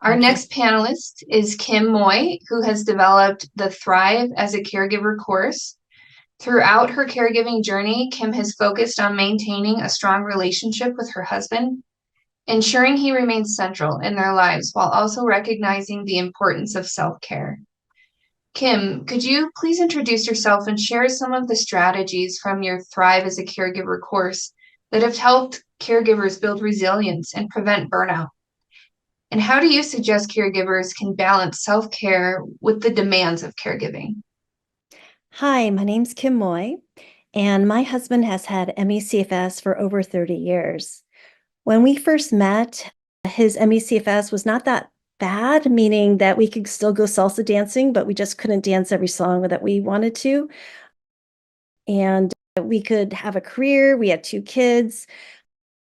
Our Okay. next panelist is Kim Moy, who has developed the Thrive as a Caregiver course. Throughout her caregiving journey, Kim has focused on maintaining a strong relationship with her husband, ensuring he remains central in their lives while also recognizing the importance of self-care. Kim, could you please introduce yourself and share some of the strategies from your Thrive as a Caregiver course that have helped caregivers build resilience and prevent burnout? And how do you suggest caregivers can balance self-care with the demands of caregiving? Hi, my name's Kim Moy, and my husband has had ME/CFS for over 30 years. When we first met, his ME/CFS was not that bad, meaning that we could still go salsa dancing, but we just couldn't dance every song that we wanted to. And we could have a career, we had 2 kids.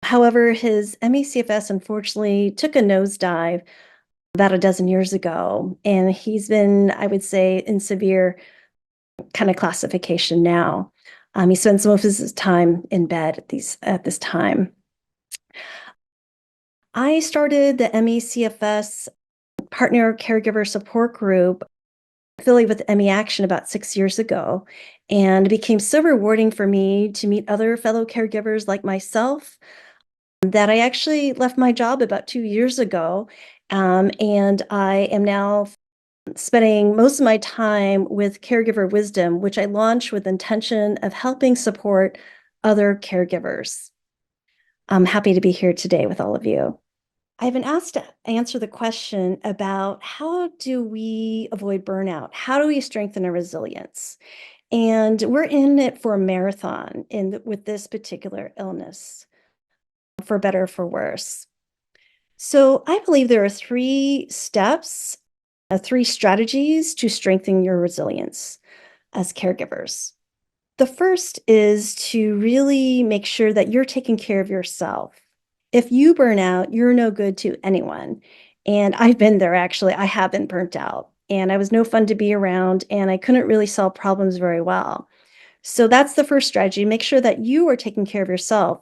However, his ME/CFS unfortunately took a nosedive about a dozen years ago, and he's been, I would say, in severe kind of classification now. He spends most of his time in bed at this time. I started the ME/CFS Partner Caregiver Support Group affiliated with ME Action about 6 years ago, and it became so rewarding for me to meet other fellow caregivers like myself that I actually left my job about 2 years ago, and I am now spending most of my time with Caregiver Wisdom, which I launched with intention of helping support other caregivers. I'm happy to be here today with all of you. I've been asked to answer the question about how do we avoid burnout? How do we strengthen our resilience? And we're in it for a marathon with this particular illness, for better or for worse. So I believe there are 3 steps, 3 strategies to strengthen your resilience as caregivers. The first is to really make sure that you're taking care of yourself. If you burn out, you're no good to anyone. And I've been there actually. I have been burnt out and I was no fun to be around and I couldn't really solve problems very well. So that's the first strategy. Make sure that you are taking care of yourself.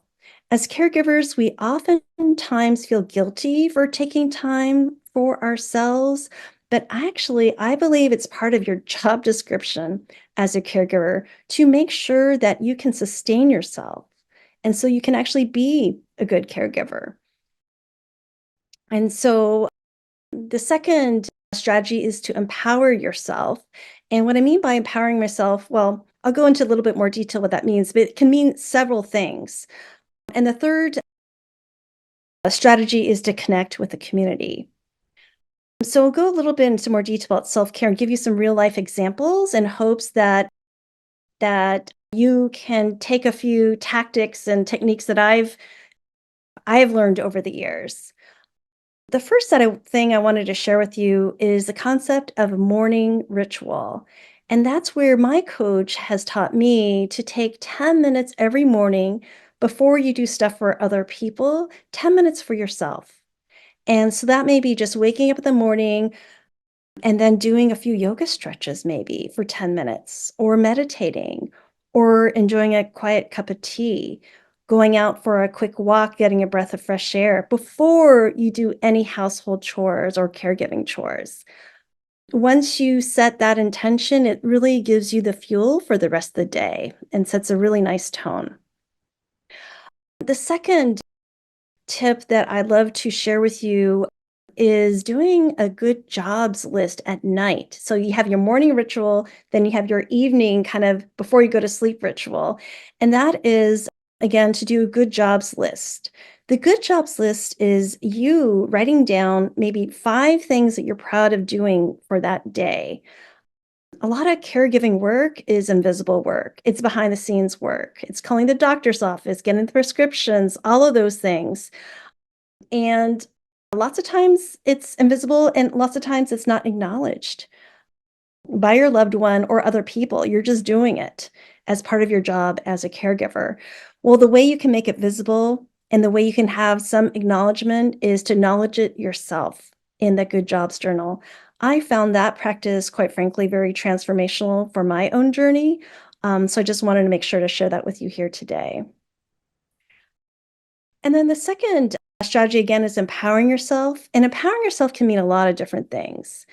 As caregivers, we oftentimes feel guilty for taking time for ourselves, but actually, I believe it's part of your job description as a caregiver to make sure that you can sustain yourself. And so you can actually be a good caregiver. And so the second strategy is to empower yourself. And what I mean by empowering myself, well, I'll go into a little bit more detail what that means, but it can mean several things. And the third strategy is to connect with the community. So we'll go a little bit into more detail about self-care and give you some real life examples in hopes that you can take a few tactics and techniques that I've learned over the years. The first thing I wanted to share with you is the concept of morning ritual. And that's where my coach has taught me to take 10 minutes every morning before you do stuff for other people, 10 minutes for yourself. And so that may be just waking up in the morning and then doing a few yoga stretches maybe for 10 minutes, or meditating, or enjoying a quiet cup of tea, going out for a quick walk, getting a breath of fresh air before you do any household chores or caregiving chores. Once you set that intention, it really gives you the fuel for the rest of the day and sets a really nice tone. The second tip that I'd love to share with you is doing a good jobs list at night. So you have your morning ritual, then you have your evening kind of before you go to sleep ritual. And that is, again, to do a good jobs list. The good jobs list is you writing down maybe 5 things that you're proud of doing for that day. A lot of caregiving work is invisible work. It's behind the scenes work. It's calling the doctor's office, getting the prescriptions, all of those things. And lots of times it's invisible and lots of times it's not acknowledged by your loved one or other people. You're just doing it as part of your job as a caregiver. Well, the way you can make it visible and the way you can have some acknowledgement is to acknowledge it yourself in the Good Jobs Journal. I found that practice, quite frankly, very transformational for my own journey. So I just wanted to make sure to share that with you here today. And then the second strategy, again, is empowering yourself. And empowering yourself can mean a lot of different things.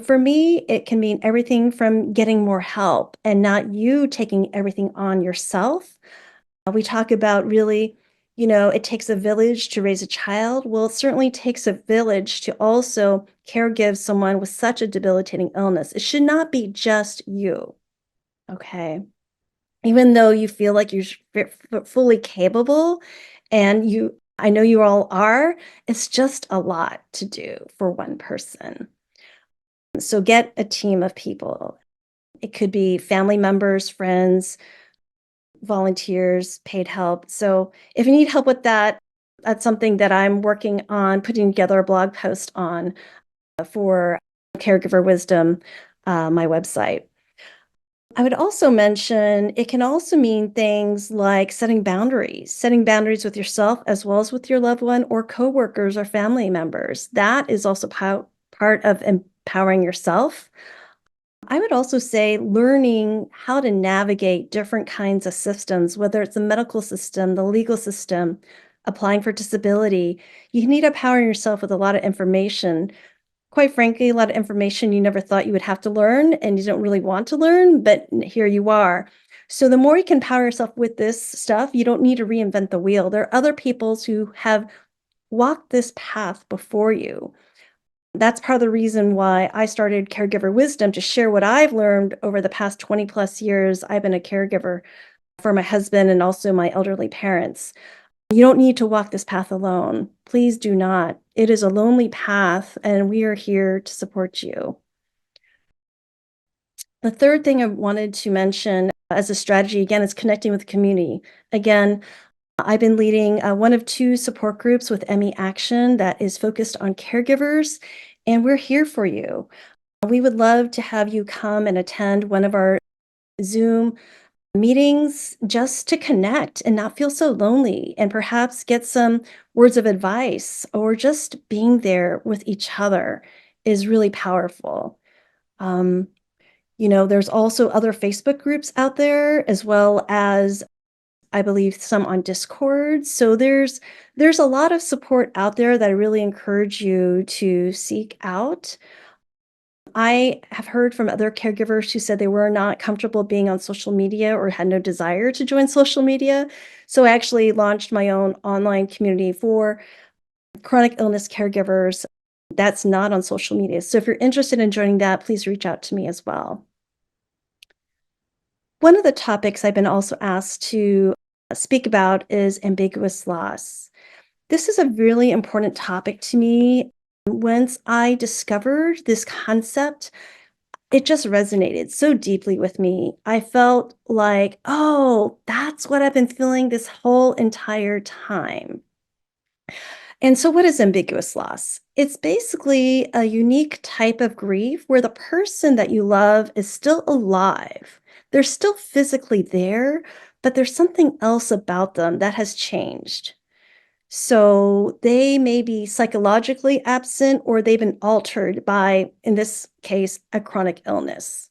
For me, it can mean everything from getting more help and not you taking everything on yourself. We talk about really, it takes a village to raise a child. Well, it certainly takes a village to also caregive someone with such a debilitating illness. It should not be just you, okay? Even though you feel like you're fully capable, and I know you all are, it's just a lot to do for one person. So get a team of people. It could be family members, friends, volunteers, paid help. So if you need help with that, that's something that I'm working on putting together a blog post on for Caregiver Wisdom, my website. I would also mention it can also mean things like setting boundaries with yourself as well as with your loved one or coworkers or family members. That is also part of empowering yourself. I would also say learning how to navigate different kinds of systems, whether it's the medical system, the legal system, applying for disability. You need to empower yourself with a lot of information. Quite frankly, a lot of information you never thought you would have to learn and you don't really want to learn, but here you are. So the more you can empower yourself with this stuff, you don't need to reinvent the wheel. There are other people who have walked this path before you. That's part of the reason why I started Caregiver Wisdom, to share what I've learned over the past 20 plus years. I've been a caregiver for my husband and also my elderly parents. You don't need to walk this path alone. Please do not. It is a lonely path, and we are here to support you. The third thing I wanted to mention as a strategy, again, is connecting with the community. Again, I've been leading one of 2 support groups with ME Action that is focused on caregivers, and we're here for you. We would love to have you come and attend one of our Zoom meetings just to connect and not feel so lonely, and perhaps get some words of advice, or just being there with each other is really powerful. Um, there's also other Facebook groups out there, as well as I believe some on Discord. So there's a lot of support out there that I really encourage you to seek out. I have heard from other caregivers who said they were not comfortable being on social media or had no desire to join social media. So I actually launched my own online community for chronic illness caregivers that's not on social media. So if you're interested in joining that, please reach out to me as well. One of the topics I've been also asked to speak about is ambiguous loss. This is a really important topic to me. Once I discovered this concept, it just resonated so deeply with me. I felt like, oh, that's what I've been feeling this whole entire time. And so, what is ambiguous loss? It's basically a unique type of grief where the person that you love is still alive. They're still physically there, but there's something else about them that has changed. So they may be psychologically absent, or they've been altered by, in this case, a chronic illness.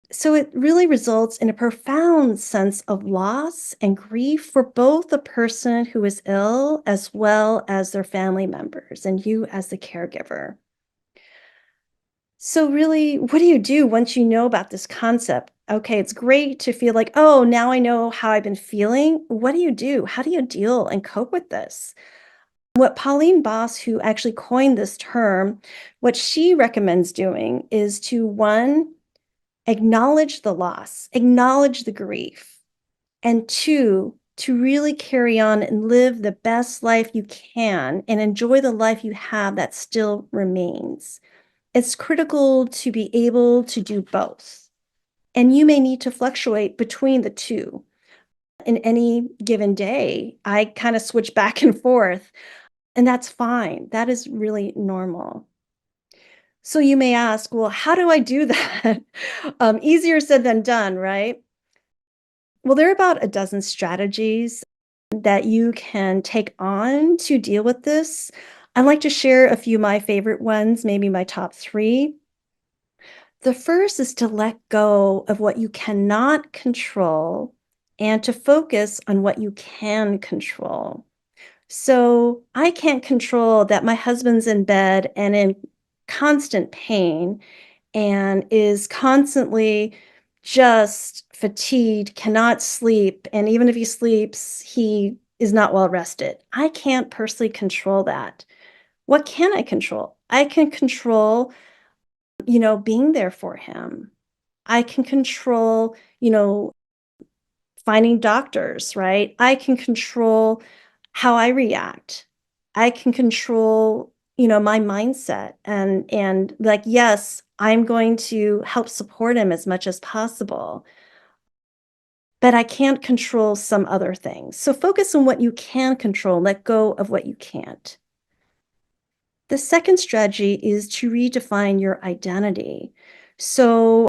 So it really results in a profound sense of loss and grief for both the person who is ill as well as their family members and you as the caregiver. So really, what do you do once you know about this concept? Okay, it's great to feel like, oh, now I know how I've been feeling. What do you do? How do you deal and cope with this? What Pauline Boss, who actually coined this term, what she recommends doing is to, one, acknowledge the loss, acknowledge the grief, and 2, to really carry on and live the best life you can and enjoy the life you have that still remains. It's critical to be able to do both. And you may need to fluctuate between the two. In any given day, I kind of switch back and forth, and that's fine. That is really normal. So you may ask, well, how do I do that? Easier said than done, right? Well, there are about a dozen strategies that you can take on to deal with this. I'd like to share a few of my favorite ones, maybe my top 3. The first is to let go of what you cannot control and to focus on what you can control. So I can't control that my husband's in bed and in constant pain and is constantly just fatigued, cannot sleep, and even if he sleeps, he is not well rested. I can't personally control that. What can I control? I can control, being there for him. I can control, finding doctors, right? I can control how I react. I can control, my mindset and like, yes, I'm going to help support him as much as possible. But I can't control some other things. So focus on what you can control, let go of what you can't. The second strategy is to redefine your identity. So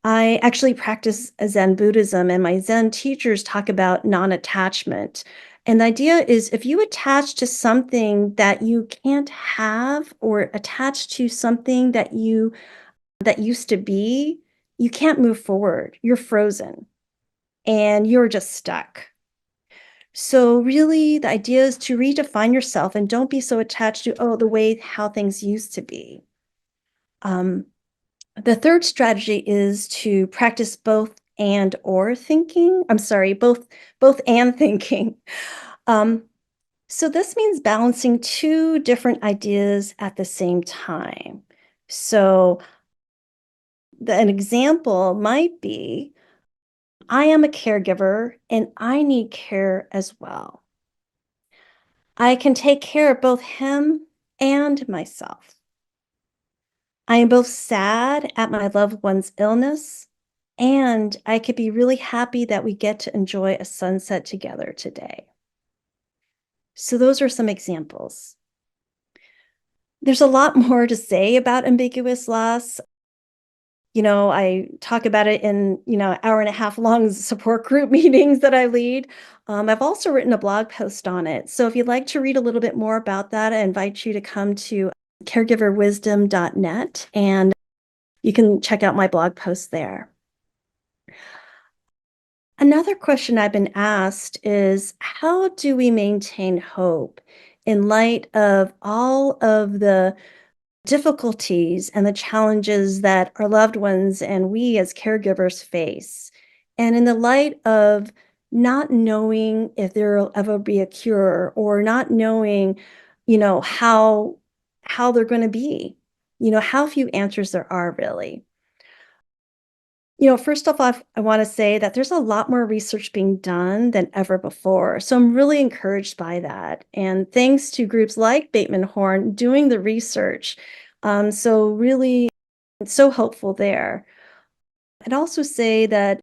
I actually practice Zen Buddhism, and my Zen teachers talk about non-attachment. And the idea is if you attach to something that you can't have or attach to something that used to be, you can't move forward. You're frozen and you're just stuck. So really the idea is to redefine yourself and don't be so attached to, the way how things used to be. The third strategy is to practice both and or thinking. I'm sorry, both and thinking. So this means balancing two different ideas at the same time. So an example might be, I am a caregiver and I need care as well. I can take care of both him and myself. I am both sad at my loved one's illness, and I could be really happy that we get to enjoy a sunset together today. So those are some examples. There's a lot more to say about ambiguous loss. I talk about it in, hour and a half long support group meetings that I lead. I've also written a blog post on it. So if you'd like to read a little bit more about that, I invite you to come to caregiverwisdom.net and you can check out my blog post there. Another question I've been asked is, how do we maintain hope in light of all of the difficulties and the challenges that our loved ones and we as caregivers face? And in the light of not knowing if there'll ever be a cure or not knowing, how they're going to be, how few answers there are really. First off, I want to say that there's a lot more research being done than ever before. So I'm really encouraged by that. And thanks to groups like Bateman Horne doing the research. So really, it's so helpful there. I'd also say that,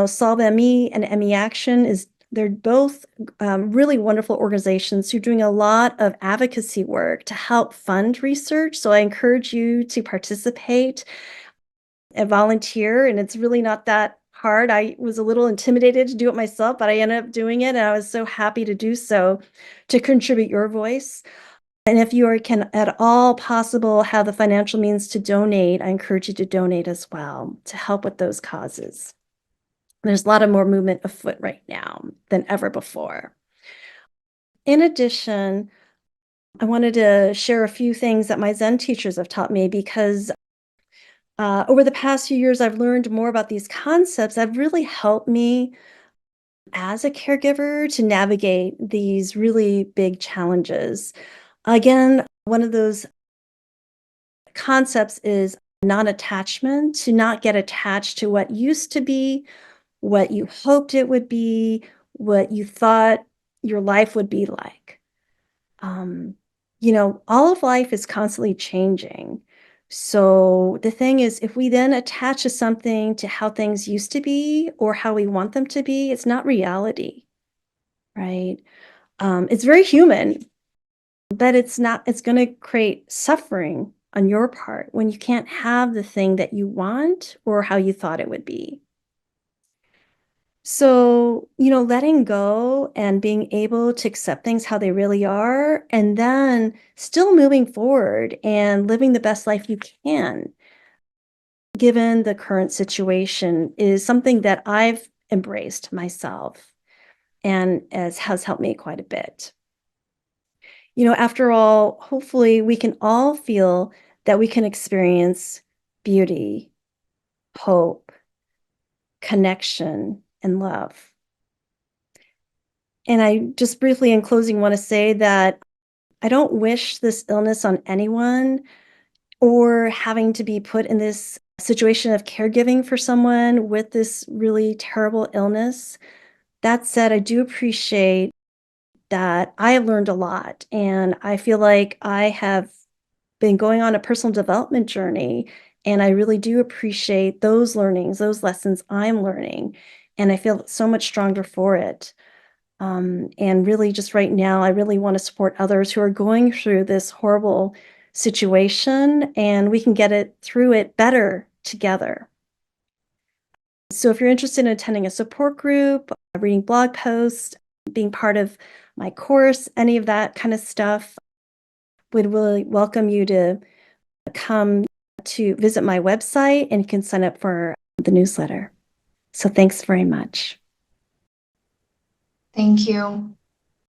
Solve ME and ME Action they're both really wonderful organizations who are doing a lot of advocacy work to help fund research. So I encourage you to participate and volunteer, and it's really not that hard. I was a little intimidated to do it myself, but I ended up doing it, and I was so happy to do so, to contribute your voice. And if you can at all possible have the financial means to donate, I encourage you to donate as well to help with those causes. There's a lot of more movement afoot right now than ever before. In addition, I wanted to share a few things that my Zen teachers have taught me because over the past few years, I've learned more about these concepts that have really helped me as a caregiver to navigate these really big challenges. Again, one of those concepts is non-attachment, to not get attached to what used to be, what you hoped it would be, what you thought your life would be like. All of life is constantly changing. So the thing is, if we then attach to something to how things used to be or how we want them to be, it's not reality, right? It's very human, but it's going to create suffering on your part when you can't have the thing that you want or how you thought it would be. So, letting go and being able to accept things how they really are, and then still moving forward and living the best life you can, given the current situation, is something that I've embraced myself, and has helped me quite a bit. After all, hopefully we can all feel that we can experience beauty, hope, connection, and love. And I just briefly in closing want to say that I don't wish this illness on anyone, or having to be put in this situation of caregiving for someone with this really terrible illness. That said, I do appreciate that I have learned a lot, and I feel like I have been going on a personal development journey, and I really do appreciate those learnings, those lessons I'm learning, and I feel so much stronger for it. And really, just right now, I really want to support others who are going through this horrible situation, and we can get through it better together. So if you're interested in attending a support group, reading blog posts, being part of my course, any of that kind of stuff, would really welcome you to come to visit my website, and you can sign up for the newsletter. So thanks very much. Thank you.